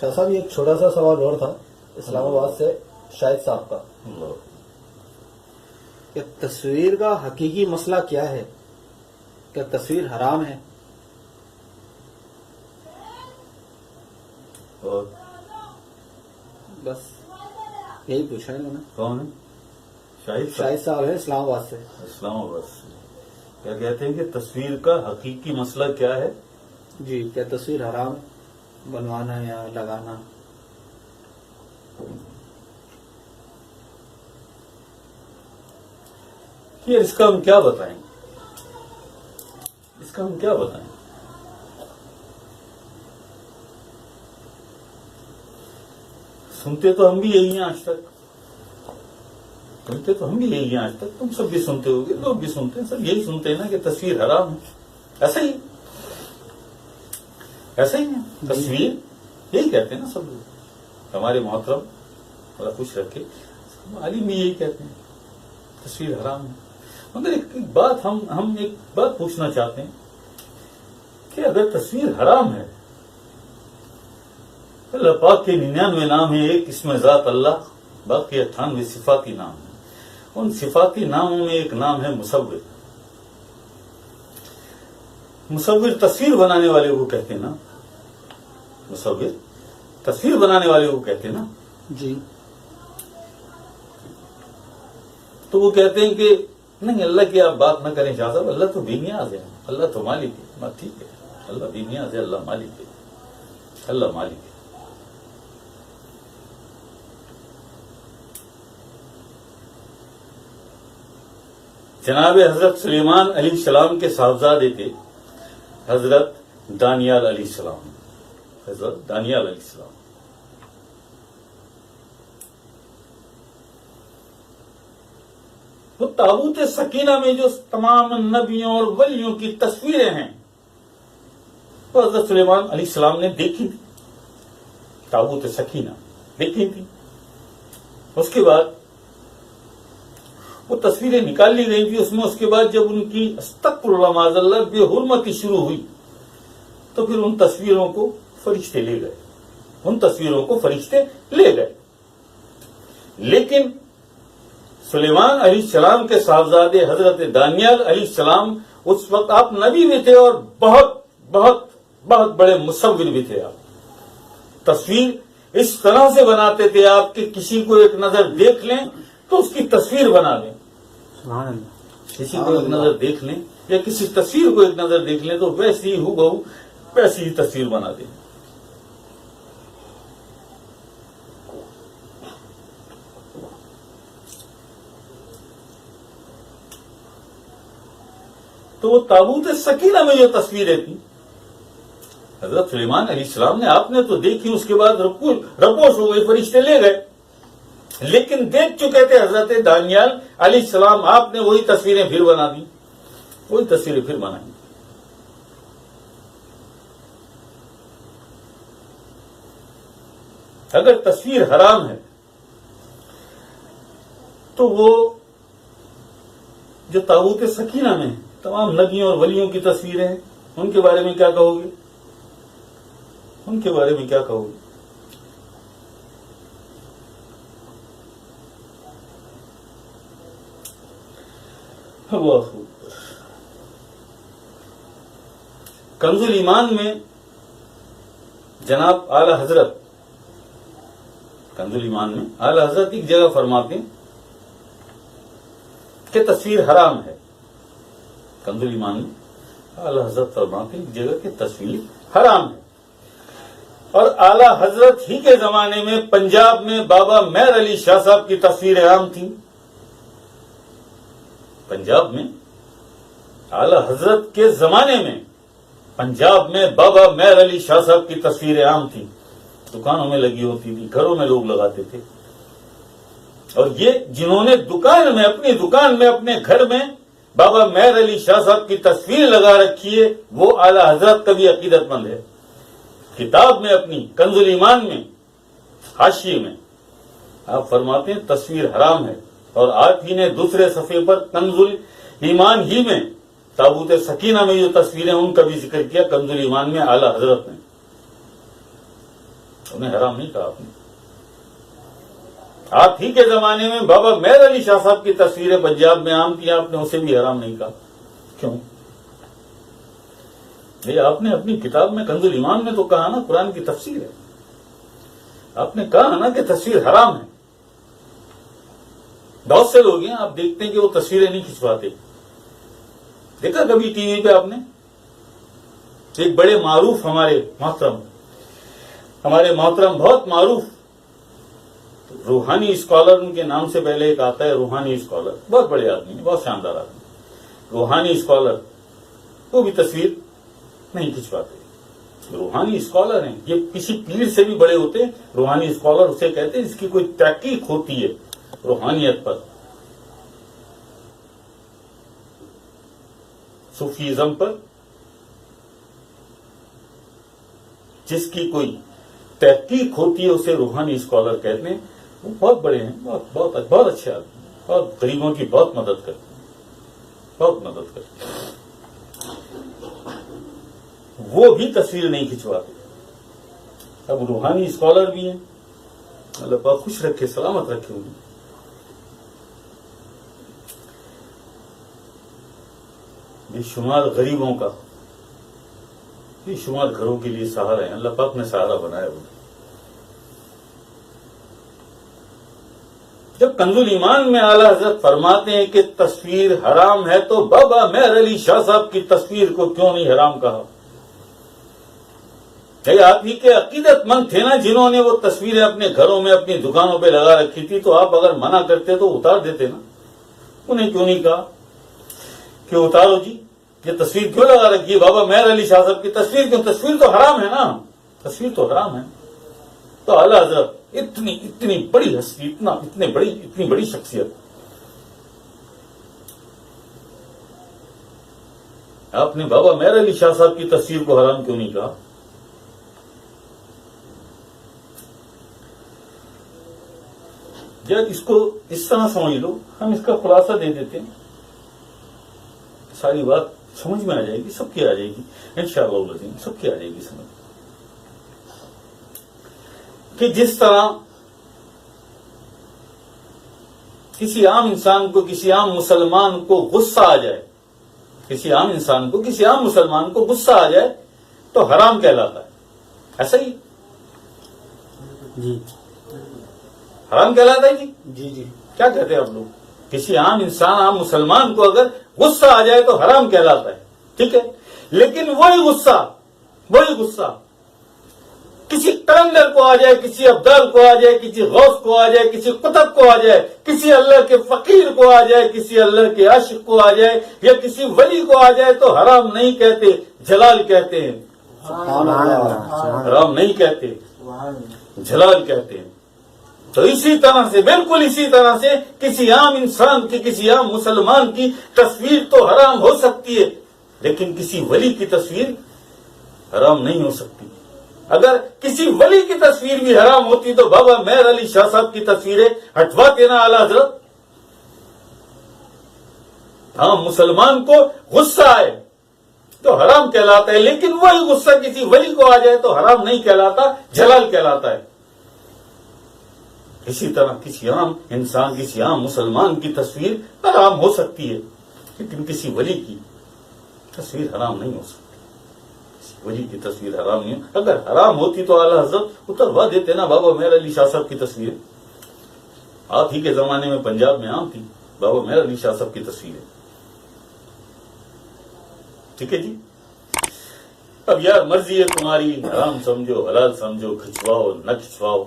شاہ صاحب یہ ایک چھوٹا سا سوال اور تھا اسلام آباد سے شاہد صاحب کا کہ تصویر کا حقیقی مسئلہ کیا ہے؟ کہ تصویر حرام ہے؟ اور بس یہی پوچھا ہے انہوں نے. کون ہے؟ شاہد صاحب ہے اسلام آباد سے. اسلام آباد سے. کیا کہتے ہیں کہ تصویر کا حقیقی مسئلہ کیا ہے؟ جی کیا تصویر حرام ہے بنوانا یا لگانا؟ یہ اس کا ہم کیا بتائیں؟ اس کا ہم کیا بتائیں؟ سنتے تو ہم بھی یہی ہیں آج تک. سنتے تو ہم بھی یہی ہیں آج تک. تم سب بھی سنتے ہوگے, لوگ بھی سنتے ہیں, سب یہی سنتے ہیں نا کہ تصویر حرام ہے. ایسا ہی ہے تصویر, یہی کہتے ہیں نا سب لوگ. ہمارے محترم بڑا خوش رکھے عالم بھی یہی کہتے ہیں تصویر حرام ہے. مگر ایک بات ہم ایک بات پوچھنا چاہتے ہیں کہ اگر تصویر حرام ہے, اللہ پاک کے 99 نام ہیں, ایک اسم ذات اللہ, باقی 98 صفاتی نام ہیں. ان صفاتی ناموں میں ایک نام ہے مصور. مصور تصویر بنانے والے کو کہتے ہیں نا, مصور تصویر بنانے والے کو کہتے ہیں نا. جی تو وہ کہتے ہیں کہ نہیں اللہ کی آپ بات نہ کریں شاہ صاحب, اللہ تو بے نیاز ہے, اللہ تو مالک ہے. ٹھیک ہے, اللہ بے نیاز ہے, اللہ مالک ہے, اللہ مالک ہے. جناب حضرت سلیمان علیہ السلام کے صاحبزادے تھے حضرت دانیال علیہ السلام. حضرت دانیال علیہ السلام وہ تابوت سکینہ میں جو تمام نبیوں اور ولیوں کی تصویریں ہیں وہ حضرت سلیمان علیہ السلام نے دیکھی تھی. تابوت سکینہ دیکھی تھی. اس کے بعد وہ تصویریں نکال لی گئی تھی اس میں. اس کے بعد جب ان کی استغفر اللہ معاذ اللہ بے حرمتی شروع ہوئی تو پھر ان تصویروں کو فرشتے لے گئے. ان تصویروں کو فرشتے لے گئے. لیکن سلیمان علیہ السلام کے صاحبزادے حضرت دانیال علیہ السلام اس وقت آپ نبی بھی تھے اور بہت بہت بہت بڑے مصور بھی تھے. آپ تصویر اس طرح سے بناتے تھے آپ کہ کسی کو ایک نظر دیکھ لیں تو اس کی تصویر بنا لیں. سبحان اللہ. کسی کو ایک نظر دیکھ لیں یا کسی تصویر کو ایک نظر دیکھ لیں تو ویسی ہی بہو ویسی ہی تصویر بنا دیں. تو وہ تابوت سکینہ میں جو تصویریں تھیں حضرت سلیمان علیہ السلام نے آپ نے تو دیکھی, اس کے بعد رپوش ہو گئی, فرشتے لے گئے. لیکن دیکھ چکے تھے حضرت دانیال علیہ السلام, آپ نے وہی تصویریں پھر بنا دی, وہی تصویریں پھر بنائی. اگر تصویر حرام ہے تو وہ جو تابوت سکینہ میں تمام نبیوں اور ولیوں کی تصویریں ہیں, ان کے بارے میں کیا کہو گے؟ ان کے بارے میں کیا کہو گے؟ کنز الایمان میں جناب اعلی حضرت کنز الایمان میں اعلی حضرت ایک جگہ فرماتے ہیں کہ تصویر حرام ہے. کنز الایمان میں اعلی حضرت فرماتے ہیں ایک جگہ کہ تصویر حرام ہے. اور اعلی حضرت ہی کے زمانے میں پنجاب میں بابا مہر علی شاہ صاحب کی تصویریں عام تھیں. پنجاب میں اعلی حضرت کے زمانے میں پنجاب میں بابا مہر علی شاہ صاحب کی تصویریں عام تھیں. دکانوں میں لگی ہوتی تھی, گھروں میں لوگ لگاتے تھے. اور یہ جنہوں نے اپنی دکان میں اپنے گھر میں بابا مہر علی شاہ صاحب کی تصویر لگا رکھی ہے وہ اعلی حضرت کا بھی عقیدت مند ہے. کتاب میں اپنی کنز الایمان میں حاشیے میں آپ فرماتے ہیں تصویر حرام ہے. اور آپ ہی نے دوسرے صفحے پر کنز الایمان ہی میں تابوت سکینہ میں جو تصویریں ان کا بھی ذکر کیا کنز الایمان میں اعلی حضرت نے. انہیں حرام نہیں کہا آپ نے. آپ ہی کے زمانے میں بابا مہر علی شاہ صاحب کی تصویریں پنجاب میں عام تھیں, آپ نے اسے بھی حرام نہیں کہا. کیوں؟ یہ آپ نے اپنی کتاب میں کنز الایمان میں تو کہا نا قرآن کی تفسیر ہے, آپ نے کہا نا کہ تصویر حرام ہے. بہت سے لوگ ہیں آپ دیکھتے ہیں کہ وہ تصویریں نہیں کھنچواتے. دیکھا کبھی ٹی وی پہ آپ نے ایک بڑے معروف ہمارے محترم بہت معروف روحانی اسکالر, ان کے نام سے پہلے ایک آتا ہے روحانی اسکالر, بہت بڑے آدمی ہیں, بہت شاندار آدمی, روحانی اسکالر, وہ بھی تصویر نہیں کھنچواتے. روحانی اسکالر ہیں, یہ کسی پیر سے بھی بڑے ہوتے ہیں. روحانی اسکالر اسے کہتے ہیں جس کی کوئی تحقیق ہوتی ہے روحانیت پر, صوفیزم پر, جس کی کوئی تحقیق ہوتی ہے اسے روحانی اسکالر کہتے ہیں. وہ بہت بڑے ہیں, بہت اچھے آدمی, بہت غریبوں کی بہت مدد کرتے ہیں, بہت مدد کرتے ہیں. وہ بھی تصویر نہیں کھنچواتے. اب روحانی اسکالر بھی ہیں, اللہ پاک خوش رکھے سلامت رکھے انہیں. بے شمار غریبوں کا, بے شمار گھروں کے لیے سہارا ہے, اللہ پاک نے سہارا بنایا انہیں. جب کنز الایمان میں اعلیٰ حضرت فرماتے ہیں کہ تصویر حرام ہے, تو بابا مہر علی شاہ صاحب کی تصویر کو کیوں نہیں حرام کہا؟ آپ ہی کے عقیدت مند تھے نا جنہوں نے وہ تصویریں اپنے گھروں میں اپنی دکانوں پہ لگا رکھی تھی, تو آپ اگر منع کرتے تو اتار دیتے نا. انہیں کیوں نہیں کہا کہ اتارو جی, یہ تصویر کیوں لگا رکھی ہے بابا مہر علی شاہ صاحب کی تصویر کیوں؟ تصویر تو حرام ہے نا, تصویر تو حرام ہے. تو اعلیٰ حضرت اتنی بڑی ہستی, اتنی بڑی شخصیت, آپ نے بابا مہر علی شاہ صاحب کی تصویر کو حرام کیوں نہیں کہا؟ جب اس کو اس طرح سمجھ لو, ہم اس کا خلاصہ دے دیتے ہیں, ساری بات سمجھ میں آ جائے گی, سب کی آ جائے گی انشاءاللہ العظیم, سب کی آ جائے گی سمجھ. کہ جس طرح کسی عام انسان کو, کسی عام مسلمان کو غصہ آ جائے, کسی عام انسان کو, کسی عام مسلمان کو غصہ آ جائے تو حرام کہلاتا ہے, ایسا ہی جی حرام کہلاتا ہے. جی جی کیا کہتے ہیں آپ لوگ؟ کسی عام انسان, عام مسلمان کو اگر غصہ آ جائے تو حرام کہلاتا ہے, ٹھیک ہے. لیکن وہی غصہ کسی کلندر کو آ جائے, کسی ابدال کو آ جائے, کسی غوث کو آ جائے, کسی قطب کو آ جائے, کسی اللہ کے فقیر کو آ جائے, کسی اللہ کے عاشق کو آ جائے, یا کسی ولی کو آ جائے, تو حرام نہیں کہتے, جلال کہتے ہیں. حرام نہیں کہتے, جلال کہتے ہیں. تو اسی طرح سے, بالکل اسی طرح سے, کسی عام انسان کی, کسی عام مسلمان کی تصویر تو حرام ہو سکتی ہے, لیکن کسی ولی کی تصویر حرام نہیں ہو سکتی. اگر کسی ولی کی تصویر بھی حرام ہوتی تو بابا مہر علی شاہ صاحب کی تصویریں ہٹواتے نا اعلیٰ حضرت. ہاں, مسلمان کو غصہ آئے تو حرام کہلاتا ہے, لیکن وہی غصہ کسی ولی کو آ جائے تو حرام نہیں کہلاتا, جلال کہلاتا ہے. اسی طرح کسی عام انسان, کسی عام مسلمان کی تصویر حرام ہو سکتی ہے, لیکن کسی ولی کی تصویر حرام نہیں ہو سکتی. کسی ولی کی تصویر حرام نہیں. اگر حرام ہوتی تو اعلیٰ حضرت اتروا دیتے نا بابا مہر علی شاہ صاحب کی تصویر. آپ ہی کے زمانے میں پنجاب میں عام تھی بابا مہر علی شاہ صاحب کی تصویریں, ٹھیک ہے جی. اب یار مرضی ہے تمہاری, حرام سمجھو, حلال سمجھو, کھچواؤ نہ کھچواؤ,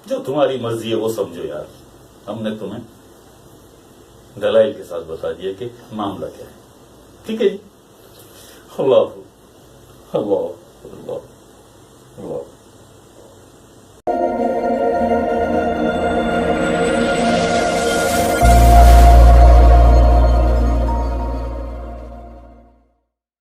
جو تمہاری مرضی ہے وہ سمجھو یار. ہم نے تمہیں دلائل کے ساتھ بتا دیا کہ معاملہ کیا ہے, ٹھیک ہے جی. اللہ اللہ اللہ